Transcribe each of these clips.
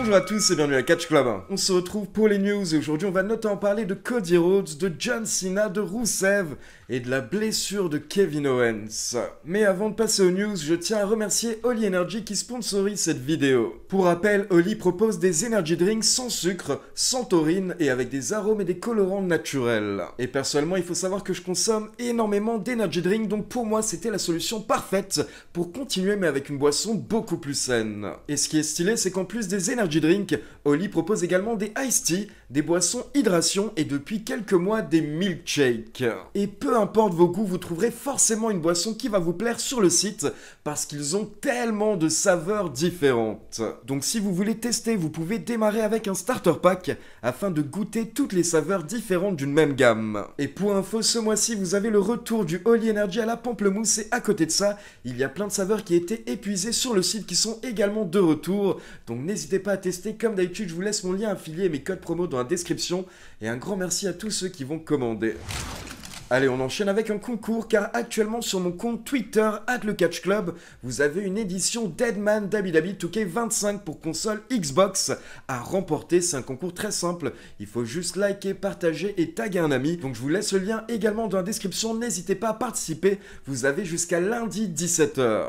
Bonjour à tous et bienvenue à Catch Club. On se retrouve pour les news et aujourd'hui on va notamment parler de Cody Rhodes, de John Cena, de Rusev et de la blessure de Kevin Owens. Mais avant de passer aux news, je tiens à remercier Holy Energy qui sponsorise cette vidéo. Pour rappel, Holy propose des energy drinks sans sucre, sans taurine et avec des arômes et des colorants naturels. Et personnellement, il faut savoir que je consomme énormément d'energy drinks, donc pour moi c'était la solution parfaite pour continuer mais avec une boisson beaucoup plus saine. Et ce qui est stylé, c'est qu'en plus des energy drinks, Holy propose également des iced tea, des boissons hydration et depuis quelques mois des milkshakes. Et peu importe vos goûts, vous trouverez forcément une boisson qui va vous plaire sur le site parce qu'ils ont tellement de saveurs différentes. Donc si vous voulez tester, vous pouvez démarrer avec un starter pack afin de goûter toutes les saveurs différentes d'une même gamme. Et pour info, ce mois-ci, vous avez le retour du Holy Energy à la pamplemousse et à côté de ça, il y a plein de saveurs qui étaient épuisées sur le site qui sont également de retour. Donc n'hésitez pas à tester. Comme d'habitude, je vous laisse mon lien affilié et mes codes promo dans la description. Et un grand merci à tous ceux qui vont commander. Allez, on enchaîne avec un concours car actuellement sur mon compte Twitter @lecatchclub, vous avez une édition Deadman WWE 2K25 pour console Xbox à remporter. C'est un concours très simple, il faut juste liker, partager et taguer un ami. Donc je vous laisse le lien également dans la description, n'hésitez pas à participer, vous avez jusqu'à lundi 17 h.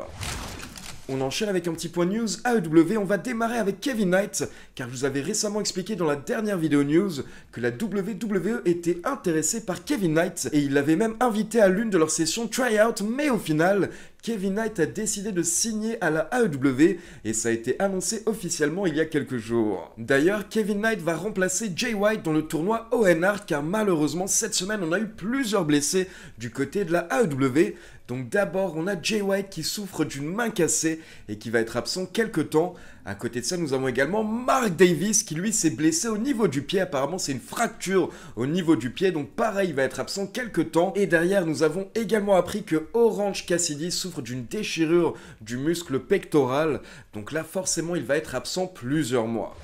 On enchaîne avec un petit point news AEW, on va démarrer avec Kevin Knight, car je vous avais récemment expliqué dans la dernière vidéo news que la WWE était intéressée par Kevin Knight et il l'avait même invité à l'une de leurs sessions try-out, mais au final, Kevin Knight a décidé de signer à la AEW et ça a été annoncé officiellement il y a quelques jours. D'ailleurs, Kevin Knight va remplacer Jay White dans le tournoi Owen Hart car malheureusement cette semaine on a eu plusieurs blessés du côté de la AEW. Donc d'abord on a Jay White qui souffre d'une main cassée et qui va être absent quelques temps. À côté de ça, nous avons également Mark Davis qui lui s'est blessé au niveau du pied. Apparemment, c'est une fracture au niveau du pied. Donc pareil, il va être absent quelques temps. Et derrière, nous avons également appris que Orange Cassidy souffre d'une déchirure du muscle pectoral. Donc là, forcément, il va être absent plusieurs mois.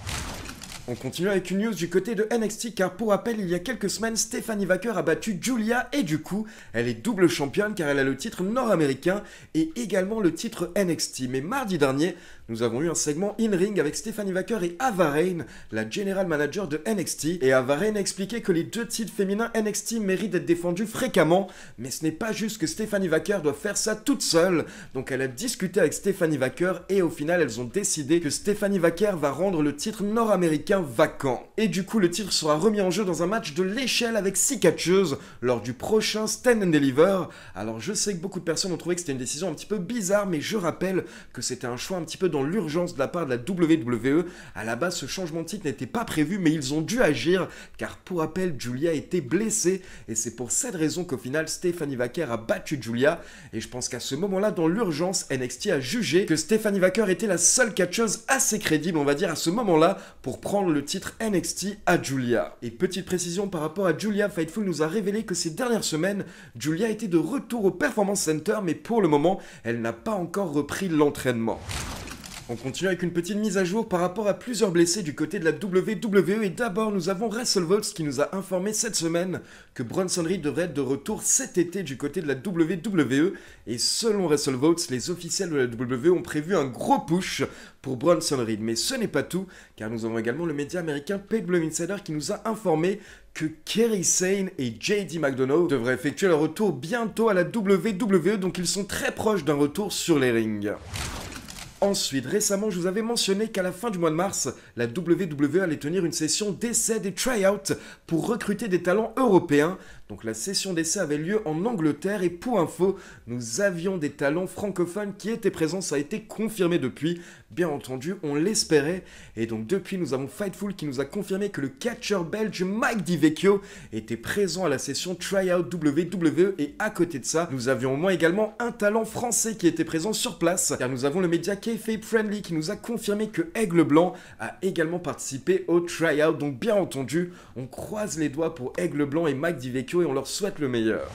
On continue avec une news du côté de NXT car pour rappel, il y a quelques semaines, Stephanie Vaquer a battu Giulia et du coup, elle est double championne car elle a le titre nord-américain et également le titre NXT. Mais mardi dernier, nous avons eu un segment in-ring avec Stephanie Vaquer et Ava Raine, la general manager de NXT. Et Ava Raine a expliqué que les deux titres féminins NXT méritent d'être défendus fréquemment, mais ce n'est pas juste que Stephanie Vaquer doit faire ça toute seule. Donc elle a discuté avec Stephanie Vaquer et au final, elles ont décidé que Stephanie Vaquer va rendre le titre nord-américain vacant. Et du coup, le titre sera remis en jeu dans un match de l'échelle avec 6 catcheuses lors du prochain Stand and Deliver. Alors je sais que beaucoup de personnes ont trouvé que c'était une décision un petit peu bizarre, mais je rappelle que c'était un choix un petit peu dans l'urgence de la part de la WWE. À la base, ce changement de titre n'était pas prévu, mais ils ont dû agir, car pour rappel, Giulia était blessée, et c'est pour cette raison qu'au final, Stephanie Vaquer a battu Giulia, et je pense qu'à ce moment-là, dans l'urgence, NXT a jugé que Stephanie Vaquer était la seule catcheuse assez crédible, on va dire, à ce moment-là, pour prendre le titre NXT à Giulia. Et petite précision par rapport à Giulia, Fightful nous a révélé que ces dernières semaines, Giulia était de retour au Performance Center, mais pour le moment, elle n'a pas encore repris l'entraînement. On continue avec une petite mise à jour par rapport à plusieurs blessés du côté de la WWE et d'abord nous avons WrestleVotes qui nous a informé cette semaine que Bronson Reed devrait être de retour cet été du côté de la WWE et selon WrestleVotes, les officiels de la WWE ont prévu un gros push pour Bronson Reed. Mais ce n'est pas tout car nous avons également le média américain PW Insider qui nous a informé que Kerry Sane et JD McDonough devraient effectuer leur retour bientôt à la WWE donc ils sont très proches d'un retour sur les rings. Ensuite, récemment, je vous avais mentionné qu'à la fin du mois de mars, la WWE allait tenir une session d'essai des try-out pour recruter des talents européens. Donc la session d'essai avait lieu en Angleterre et pour info, nous avions des talents francophones qui étaient présents, ça a été confirmé depuis. Bien entendu, on l'espérait. Et donc depuis, nous avons Fightful qui nous a confirmé que le catcheur belge Mike DiVecchio était présent à la session Tryout WWE. Et à côté de ça, nous avions au moins également un talent français qui était présent sur place. Car nous avons le média Kayfabe Friendly qui nous a confirmé que Aigle Blanc a également participé au Tryout. Donc bien entendu, on croise les doigts pour Aigle Blanc et Mike DiVecchio et on leur souhaite le meilleur.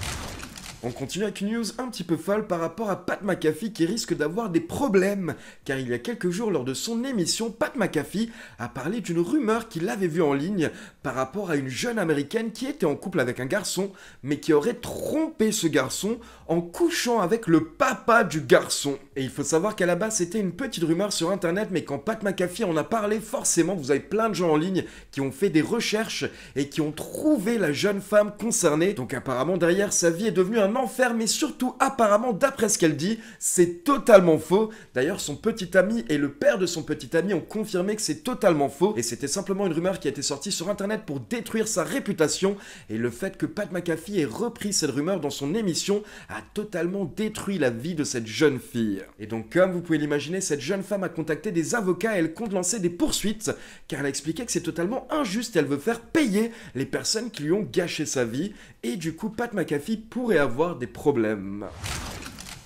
On continue avec une news un petit peu folle par rapport à Pat McAfee qui risque d'avoir des problèmes car il y a quelques jours lors de son émission, Pat McAfee a parlé d'une rumeur qu'il avait vue en ligne par rapport à une jeune américaine qui était en couple avec un garçon mais qui aurait trompé ce garçon en couchant avec le papa du garçon. Et il faut savoir qu'à la base c'était une petite rumeur sur internet, mais quand Pat McAfee en a parlé, forcément vous avez plein de gens en ligne qui ont fait des recherches et qui ont trouvé la jeune femme concernée. Donc apparemment derrière sa vie est devenue un enfer, mais surtout apparemment d'après ce qu'elle dit, c'est totalement faux. D'ailleurs son petit ami et le père de son petit ami ont confirmé que c'est totalement faux et c'était simplement une rumeur qui a été sortie sur internet pour détruire sa réputation, et le fait que Pat McAfee ait repris cette rumeur dans son émission a totalement détruit la vie de cette jeune fille. Et donc comme vous pouvez l'imaginer, cette jeune femme a contacté des avocats et elle compte lancer des poursuites car elle a expliqué que c'est totalement injuste et elle veut faire payer les personnes qui lui ont gâché sa vie, et du coup Pat McAfee pourrait avoir des problèmes.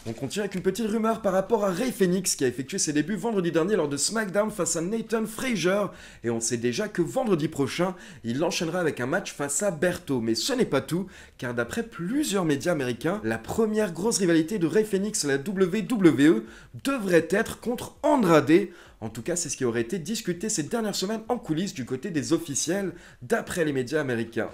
On continue avec une petite rumeur par rapport à Rey Fenix qui a effectué ses débuts vendredi dernier lors de SmackDown face à Nathan Frazier, et on sait déjà que vendredi prochain, il enchaînera avec un match face à Berto. Mais ce n'est pas tout, car d'après plusieurs médias américains, la première grosse rivalité de Rey Fenix à la WWE devrait être contre Andrade. En tout cas, c'est ce qui aurait été discuté ces dernières semaines en coulisses du côté des officiels, d'après les médias américains.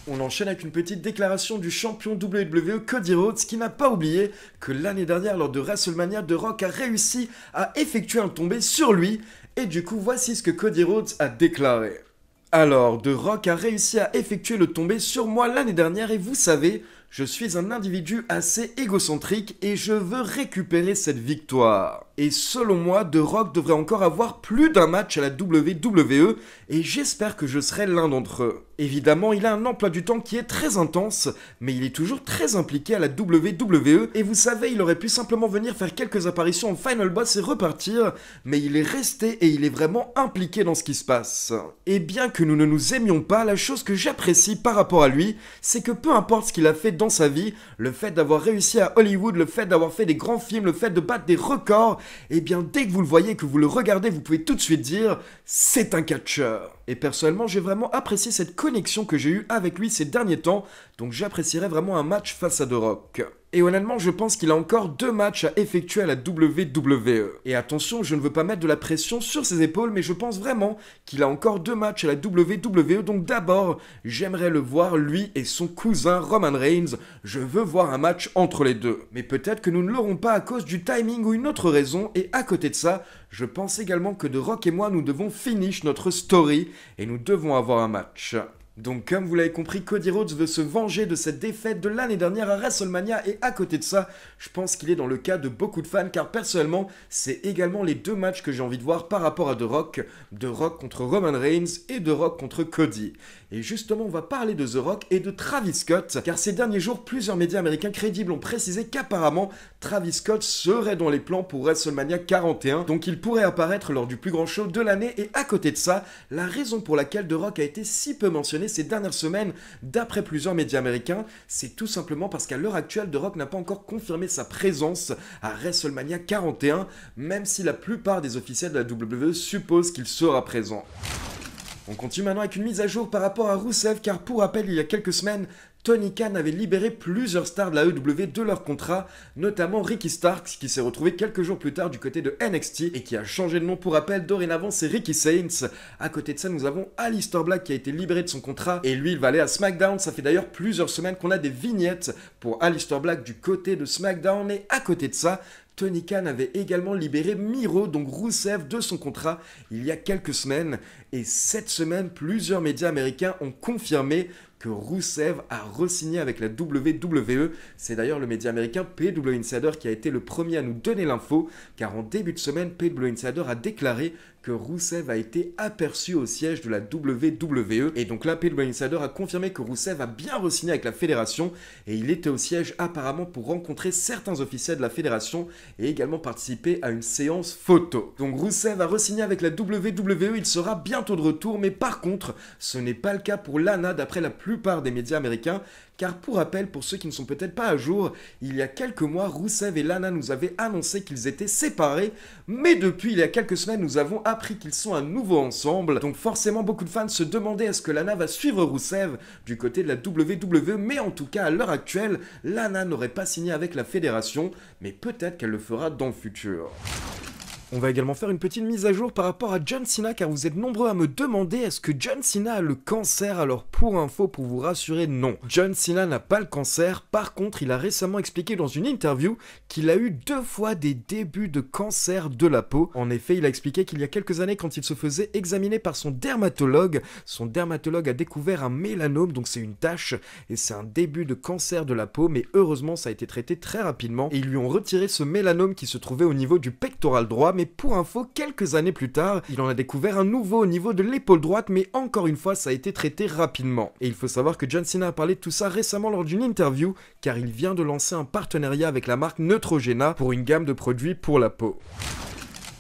On enchaîne avec une petite déclaration du champion WWE Cody Rhodes qui n'a pas oublié que l'année dernière lors de WrestleMania, The Rock a réussi à effectuer un tombé sur lui, et du coup voici ce que Cody Rhodes a déclaré. Alors, The Rock a réussi à effectuer le tombé sur moi l'année dernière et vous savez, je suis un individu assez égocentrique et je veux récupérer cette victoire. Et selon moi, The Rock devrait encore avoir plus d'un match à la WWE et j'espère que je serai l'un d'entre eux. Évidemment, il a un emploi du temps qui est très intense, mais il est toujours très impliqué à la WWE et vous savez, il aurait pu simplement venir faire quelques apparitions en Final Boss et repartir, mais il est resté et il est vraiment impliqué dans ce qui se passe. Et bien que nous ne nous aimions pas, la chose que j'apprécie par rapport à lui, c'est que peu importe ce qu'il a fait dans sa vie, le fait d'avoir réussi à Hollywood, le fait d'avoir fait des grands films, le fait de battre des records, et bien dès que vous le voyez, que vous le regardez, vous pouvez tout de suite dire « c'est un catcheur ». Et personnellement, j'ai vraiment apprécié cette connexion que j'ai eue avec lui ces derniers temps, donc j'apprécierais vraiment un match face à The Rock. Et honnêtement, je pense qu'il a encore 2 matchs à effectuer à la WWE. Et attention, je ne veux pas mettre de la pression sur ses épaules, mais je pense vraiment qu'il a encore 2 matchs à la WWE. Donc d'abord, j'aimerais le voir, lui et son cousin Roman Reigns. Je veux voir un match entre les deux. Mais peut-être que nous ne l'aurons pas à cause du timing ou une autre raison. Et à côté de ça, je pense également que The Rock et moi, nous devons finish notre story et nous devons avoir un match. Donc comme vous l'avez compris, Cody Rhodes veut se venger de cette défaite de l'année dernière à WrestleMania, et à côté de ça, je pense qu'il est dans le cas de beaucoup de fans car personnellement, c'est également les 2 matchs que j'ai envie de voir par rapport à The Rock contre Roman Reigns et The Rock contre Cody. Et justement, on va parler de The Rock et de Travis Scott, car ces derniers jours, plusieurs médias américains crédibles ont précisé qu'apparemment, Travis Scott serait dans les plans pour WrestleMania 41, donc il pourrait apparaître lors du plus grand show de l'année, et à côté de ça, la raison pour laquelle The Rock a été si peu mentionné ces dernières semaines, d'après plusieurs médias américains, c'est tout simplement parce qu'à l'heure actuelle, The Rock n'a pas encore confirmé sa présence à WrestleMania 41, même si la plupart des officiels de la WWE supposent qu'il sera présent. On continue maintenant avec une mise à jour par rapport à Rusev, car pour rappel, il y a quelques semaines, Tony Khan avait libéré plusieurs stars de la EW de leur contrat, notamment Ricky Starks qui s'est retrouvé quelques jours plus tard du côté de NXT et qui a changé de nom pour rappel, dorénavant c'est Ricky Saints. À côté de ça, nous avons Aleister Black qui a été libéré de son contrat et lui il va aller à SmackDown. Ça fait d'ailleurs plusieurs semaines qu'on a des vignettes pour Aleister Black du côté de SmackDown, et à côté de ça, Tony Khan avait également libéré Miro, donc Rusev, de son contrat il y a quelques semaines. Et cette semaine, plusieurs médias américains ont confirmé que Rusev a re-signé avec la WWE. C'est d'ailleurs le média américain PW Insider qui a été le premier à nous donner l'info, car en début de semaine, PW Insider a déclaré que Rusev a été aperçu au siège de la WWE. Et donc là, PW Insider a confirmé que Rusev a bien re-signé avec la fédération et il était au siège apparemment pour rencontrer certains officiels de la fédération et également participer à une séance photo. Donc Rusev a re-signé avec la WWE, il sera bientôt de retour, mais par contre, ce n'est pas le cas pour Lana d'après la plupart des médias américains. Car pour rappel, pour ceux qui ne sont peut-être pas à jour, il y a quelques mois, Rusev et Lana nous avaient annoncé qu'ils étaient séparés, mais depuis il y a quelques semaines, nous avons appris qu'ils sont à nouveau ensemble. Donc forcément, beaucoup de fans se demandaient est-ce que Lana va suivre Rusev du côté de la WWE, mais en tout cas, à l'heure actuelle, Lana n'aurait pas signé avec la fédération, mais peut-être qu'elle le fera dans le futur. On va également faire une petite mise à jour par rapport à John Cena car vous êtes nombreux à me demander est-ce que John Cena a le cancer. Alors pour info, pour vous rassurer, non. John Cena n'a pas le cancer, par contre il a récemment expliqué dans une interview qu'il a eu 2 fois des débuts de cancer de la peau. En effet, il a expliqué qu'il y a quelques années quand il se faisait examiner par son dermatologue a découvert un mélanome, donc c'est une tache et c'est un début de cancer de la peau, mais heureusement ça a été traité très rapidement et ils lui ont retiré ce mélanome qui se trouvait au niveau du pectoral droit. Mais pour info, quelques années plus tard, il en a découvert un nouveau au niveau de l'épaule droite, mais encore une fois, ça a été traité rapidement. Et il faut savoir que John Cena a parlé de tout ça récemment lors d'une interview, car il vient de lancer un partenariat avec la marque Neutrogena pour une gamme de produits pour la peau.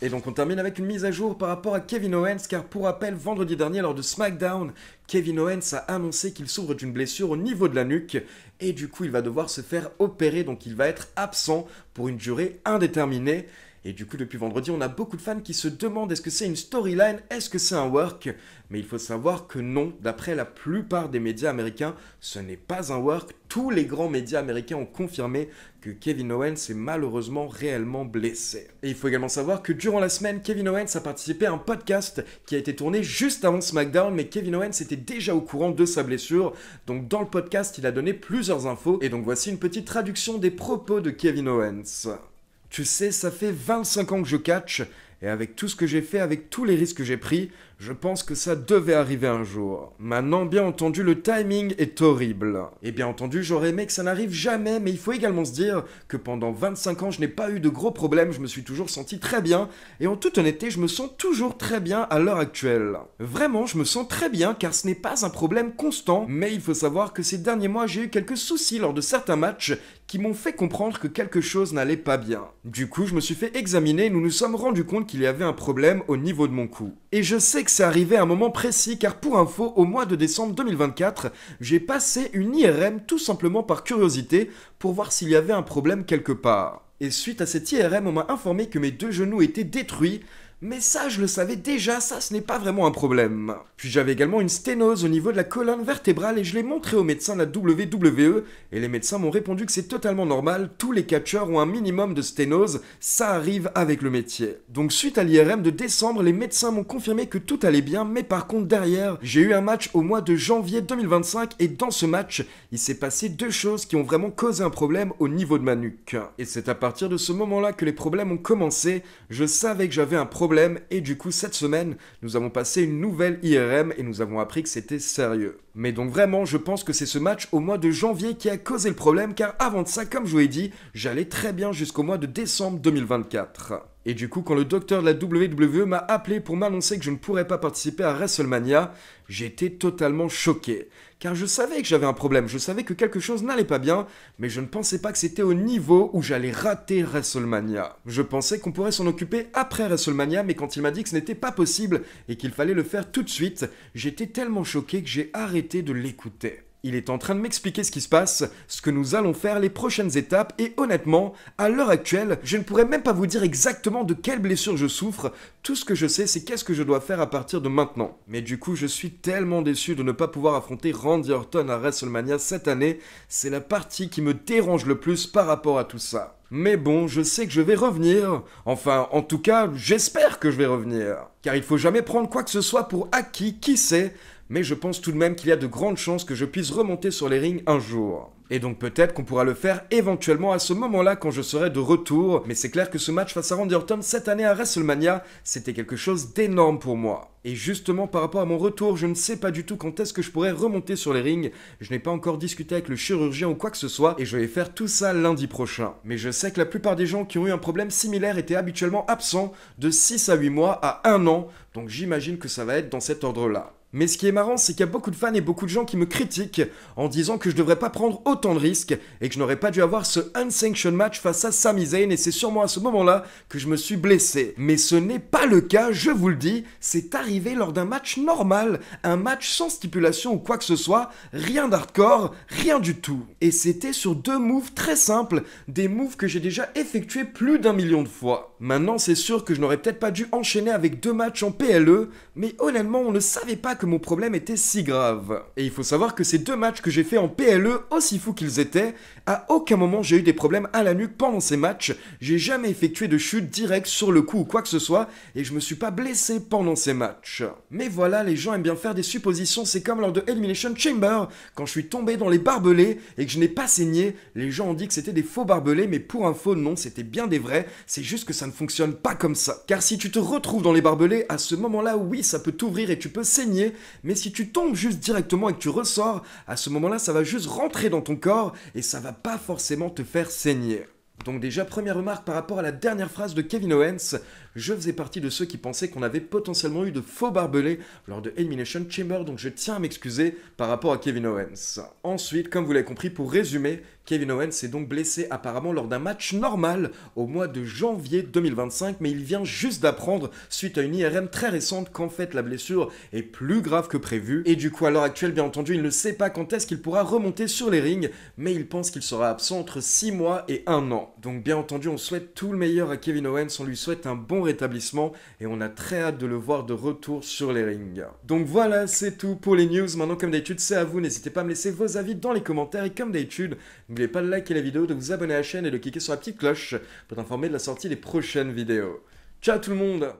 Et donc on termine avec une mise à jour par rapport à Kevin Owens, car pour rappel, vendredi dernier lors de SmackDown, Kevin Owens a annoncé qu'il souffre d'une blessure au niveau de la nuque, et du coup il va devoir se faire opérer, donc il va être absent pour une durée indéterminée. Et du coup, depuis vendredi, on a beaucoup de fans qui se demandent est-ce que c'est une storyline, est-ce que c'est un work? Mais il faut savoir que non, d'après la plupart des médias américains, ce n'est pas un work. Tous les grands médias américains ont confirmé que Kevin Owens est malheureusement réellement blessé. Et il faut également savoir que durant la semaine, Kevin Owens a participé à un podcast qui a été tourné juste avant SmackDown, mais Kevin Owens était déjà au courant de sa blessure. Donc dans le podcast, il a donné plusieurs infos. Et donc voici une petite traduction des propos de Kevin Owens. Tu sais, ça fait 25 ans que je catch, et avec tout ce que j'ai fait, avec tous les risques que j'ai pris, je pense que ça devait arriver un jour. Maintenant, bien entendu, le timing est horrible. Et bien entendu, j'aurais aimé que ça n'arrive jamais, mais il faut également se dire que pendant 25 ans, je n'ai pas eu de gros problèmes, je me suis toujours senti très bien, et en toute honnêteté, je me sens toujours très bien à l'heure actuelle. Vraiment, je me sens très bien, car ce n'est pas un problème constant, mais il faut savoir que ces derniers mois, j'ai eu quelques soucis lors de certains matchs qui m'ont fait comprendre que quelque chose n'allait pas bien. Du coup, je me suis fait examiner et nous nous sommes rendus compte qu'il y avait un problème au niveau de mon cou. Et je sais que c'est arrivé à un moment précis car pour info, au mois de décembre 2024, j'ai passé une IRM tout simplement par curiosité pour voir s'il y avait un problème quelque part. Et suite à cette IRM, on m'a informé que mes 2 genoux étaient détruits. Mais ça, je le savais déjà, ça, ce n'est pas vraiment un problème. Puis j'avais également une sténose au niveau de la colonne vertébrale et je l'ai montré aux médecins de la WWE et les médecins m'ont répondu que c'est totalement normal, tous les catcheurs ont un minimum de sténose, ça arrive avec le métier. Donc suite à l'IRM de décembre, les médecins m'ont confirmé que tout allait bien, mais par contre derrière, j'ai eu un match au mois de janvier 2025 et dans ce match, il s'est passé 2 choses qui ont vraiment causé un problème au niveau de ma nuque. Et c'est à partir de ce moment-là que les problèmes ont commencé, je savais que j'avais un problème et du coup cette semaine nous avons passé une nouvelle IRM et nous avons appris que c'était sérieux. Mais donc vraiment je pense que c'est ce match au mois de janvier qui a causé le problème car avant de ça comme je vous l'ai dit j'allais très bien jusqu'au mois de décembre 2024. Et du coup, quand le docteur de la WWE m'a appelé pour m'annoncer que je ne pourrais pas participer à WrestleMania, j'étais totalement choqué. Car je savais que j'avais un problème, je savais que quelque chose n'allait pas bien, mais je ne pensais pas que c'était au niveau où j'allais rater WrestleMania. Je pensais qu'on pourrait s'en occuper après WrestleMania, mais quand il m'a dit que ce n'était pas possible et qu'il fallait le faire tout de suite, j'étais tellement choqué que j'ai arrêté de l'écouter. Il est en train de m'expliquer ce qui se passe, ce que nous allons faire, les prochaines étapes, et honnêtement, à l'heure actuelle, je ne pourrais même pas vous dire exactement de quelle blessure je souffre, tout ce que je sais c'est qu'est-ce que je dois faire à partir de maintenant. Mais du coup, je suis tellement déçu de ne pas pouvoir affronter Randy Orton à WrestleMania cette année, c'est la partie qui me dérange le plus par rapport à tout ça. Mais bon, je sais que je vais revenir, enfin, en tout cas, j'espère que je vais revenir. Car il faut jamais prendre quoi que ce soit pour acquis, qui sait, mais je pense tout de même qu'il y a de grandes chances que je puisse remonter sur les rings un jour. Et donc peut-être qu'on pourra le faire éventuellement à ce moment-là quand je serai de retour, mais c'est clair que ce match face à Randy Orton cette année à WrestleMania, c'était quelque chose d'énorme pour moi. Et justement par rapport à mon retour, je ne sais pas du tout quand est-ce que je pourrais remonter sur les rings, je n'ai pas encore discuté avec le chirurgien ou quoi que ce soit, et je vais faire tout ça lundi prochain. Mais je sais que la plupart des gens qui ont eu un problème similaire étaient habituellement absents de 6 à 8 mois à 1 an, donc j'imagine que ça va être dans cet ordre-là. Mais ce qui est marrant, c'est qu'il y a beaucoup de fans et beaucoup de gens qui me critiquent en disant que je devrais pas prendre autant de risques et que je n'aurais pas dû avoir ce unsanctioned match face à Sami Zayn et c'est sûrement à ce moment-là que je me suis blessé. Mais ce n'est pas le cas, je vous le dis, c'est arrivé lors d'un match normal, un match sans stipulation ou quoi que ce soit, rien d'hardcore, rien du tout. Et c'était sur 2 moves très simples, des moves que j'ai déjà effectués plus d'1 million de fois. Maintenant, c'est sûr que je n'aurais peut-être pas dû enchaîner avec 2 matchs en PLE, mais honnêtement, on ne savait pas que que mon problème était si grave. Et il faut savoir que ces 2 matchs que j'ai fait en PLE, aussi fous qu'ils étaient, à aucun moment j'ai eu des problèmes à la nuque pendant ces matchs, j'ai jamais effectué de chute directe sur le coup ou quoi que ce soit, et je me suis pas blessé pendant ces matchs. Mais voilà, les gens aiment bien faire des suppositions, c'est comme lors de Elimination Chamber, quand je suis tombé dans les barbelés et que je n'ai pas saigné, les gens ont dit que c'était des faux barbelés, mais pour info, non, c'était bien des vrais, c'est juste que ça ne fonctionne pas comme ça. Car si tu te retrouves dans les barbelés, à ce moment-là, oui, ça peut t'ouvrir et tu peux saigner, mais si tu tombes juste directement et que tu ressors, à ce moment-là, ça va juste rentrer dans ton corps et ça va pas forcément te faire saigner. Donc déjà, première remarque par rapport à la dernière phrase de Kevin Owens, je faisais partie de ceux qui pensaient qu'on avait potentiellement eu de faux barbelés lors de Elimination Chamber, donc je tiens à m'excuser par rapport à Kevin Owens. Ensuite, comme vous l'avez compris, pour résumer, Kevin Owens s'est donc blessé apparemment lors d'un match normal au mois de janvier 2025, mais il vient juste d'apprendre, suite à une IRM très récente, qu'en fait la blessure est plus grave que prévu, et du coup à l'heure actuelle, bien entendu, il ne sait pas quand est-ce qu'il pourra remonter sur les rings, mais il pense qu'il sera absent entre 6 mois et 1 an. Donc bien entendu, on souhaite tout le meilleur à Kevin Owens, on lui souhaite un bon rétablissement, et on a très hâte de le voir de retour sur les rings. Donc voilà, c'est tout pour les news. Maintenant, comme d'habitude, c'est à vous, n'hésitez pas à me laisser vos avis dans les commentaires, et comme d'habitude, n'oubliez pas de liker la vidéo, de vous abonner à la chaîne et de cliquer sur la petite cloche pour être informé de la sortie des prochaines vidéos. Ciao tout le monde!